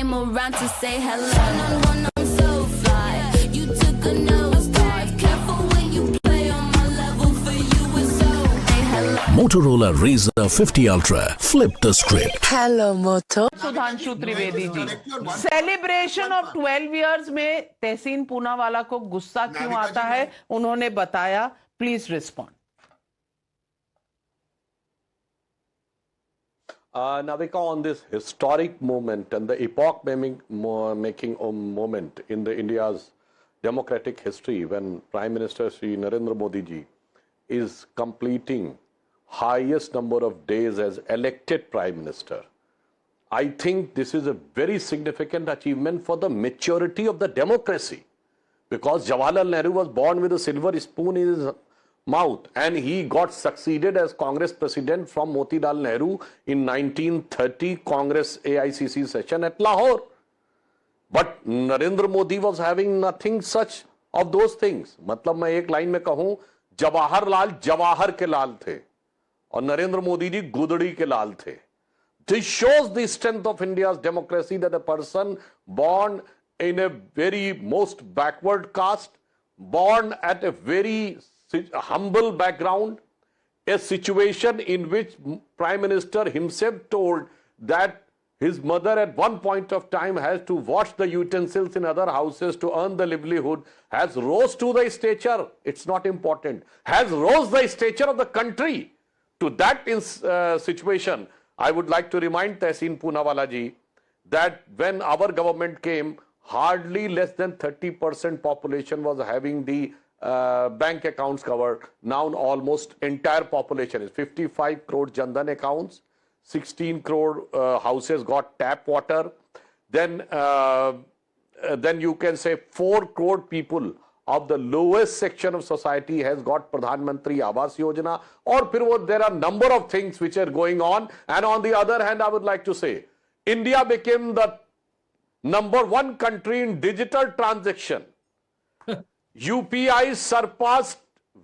came around to say hello. One, I'm so fly. You took a nosedive. Careful when you play on my level. For you it's so. Hey, hello. Motorola Razr 50 Ultra. Flip the script. Hello, Moto. Sudhanshu Trivedi ji, celebration of 12 years में तहसीन पूनावाला को गुस्सा क्यों आता है, उन्होंने बताया. Please respond. Navika, on this historic moment and the epoch-making moment in the India's democratic history, when Prime Minister Shri Narendra Modi ji is completing highest number of days as elected Prime Minister, I think this is a very significant achievement for the maturity of the democracy, because Jawaharlal Nehru was born with a silver spoon in his mouth and he got succeeded as Congress president from Motilal Nehru in 1930 Congress AICC session at Lahore. But Narendra Modi was having nothing such of those things. मतलब मैं एक line में कहूं, जवाहरलाल जवाहर के लाल थे और नरेंद्र मोदी जी गुदड़ी के लाल थे. This shows the strength of India's democracy, that a person born in a very most backward caste, born at a very humble background, a situation in which Prime Minister himself told that his mother at one point of time has to wash the utensils in other houses to earn the livelihood, has rose to the stature, it's not important, has rose the stature of the country to that situation. I would like to remind Tehseen Poonawala ji that when our government came, hardly less than 30% population was having the bank accounts covered. Now almost entire population is 55 crore Jan-Dhan accounts, 16 crore houses got tap water. Then you can say 4 crore people of the lowest section of society has got Pradhan Mantri Awas Yojana, or there are number of things which are going on. And on the other hand, I would like to say, India became the #1 country in digital transaction. UPI surpassed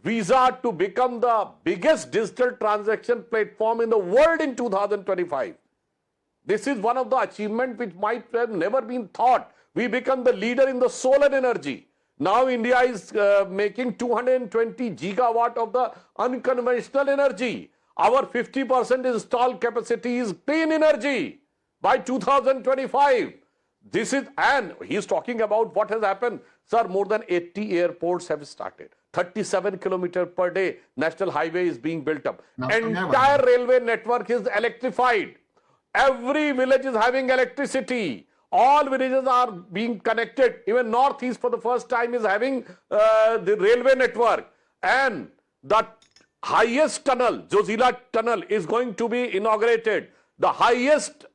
Visa to become the biggest digital transaction platform in the world in 2025. This is one of the achievements which might have never been thought. We become the leader in the solar energy. Now India is making 220 gigawatt of the unconventional energy. Our 50% installed capacity is clean energy by 2025. This is, and he is talking about what has happened. Sir, more than 80 airports have started. 37 kilometers per day national highway is being built up. Entire railway network is electrified. Every village is having electricity. All villages are being connected. Even Northeast for the first time is having the railway network. And the highest tunnel, Zojila tunnel, is going to be inaugurated. The highest,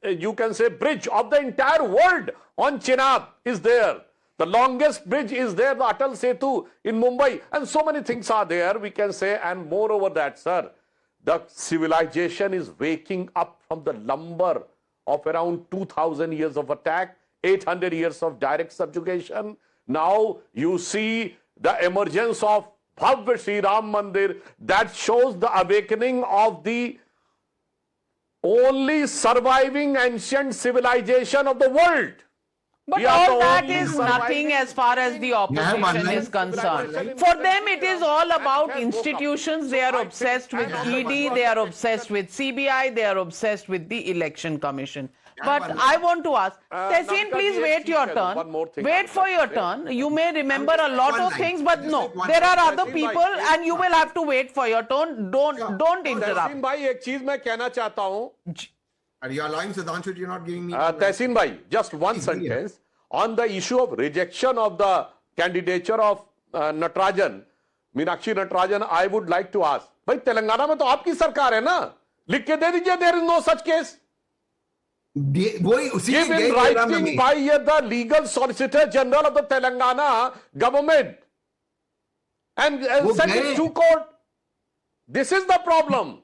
you can say, bridge of the entire world on Chenab is there. The longest bridge is there, the Atal Setu in Mumbai. And so many things are there, we can say. And moreover that, sir, the civilization is waking up from the lumber of around 2000 years of attack, 800 years of direct subjugation. Now you see the emergence of Bhavya Shri Ram Mandir that shows the awakening of the only surviving ancient civilization of the world. But all that is nothing as far as the opposition is concerned. For them, it is all about institutions. They are obsessed with ED, they are obsessed with CBI, they are obsessed with the Election Commission. But I want to ask, Tehseen, please wait your turn. Wait for your turn. You may remember a lot of things, but no, there are other people and you will have to wait for your turn. Don't interrupt. Tehseen bhai, ek cheez main kehna chahta hu. Are you allowing Sudhanshu? You're not giving me. Tehseen bhai, just one sentence on the issue of rejection of the candidature of Natarajan, Meenakshi Natarajan. I would like to ask, bhai, Telangana mein to aapki sarkar hai na? Likh ke de dijiye, there is no such case. Given writing by the legal solicitor general of the Telangana government and sent it to court. This is the problem.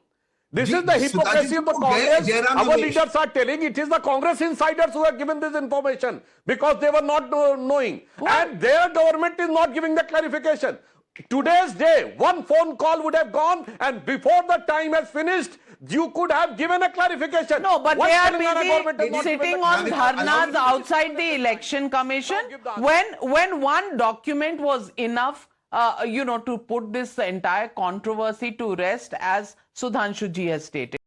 This is the hypocrisy of the Congress. Our leaders are telling it is the Congress insiders who have given this information because they were not knowing. And their government is not giving the clarification. today's day, one phone call would have gone, and before the time has finished, you could have given a clarification. No, but Why they are Telangana government has busy not given sitting the on clarification? dharnas outside the election commission. Now give the answer. When one document was enough, to put this entire controversy to rest, as Sudhanshu ji has stated.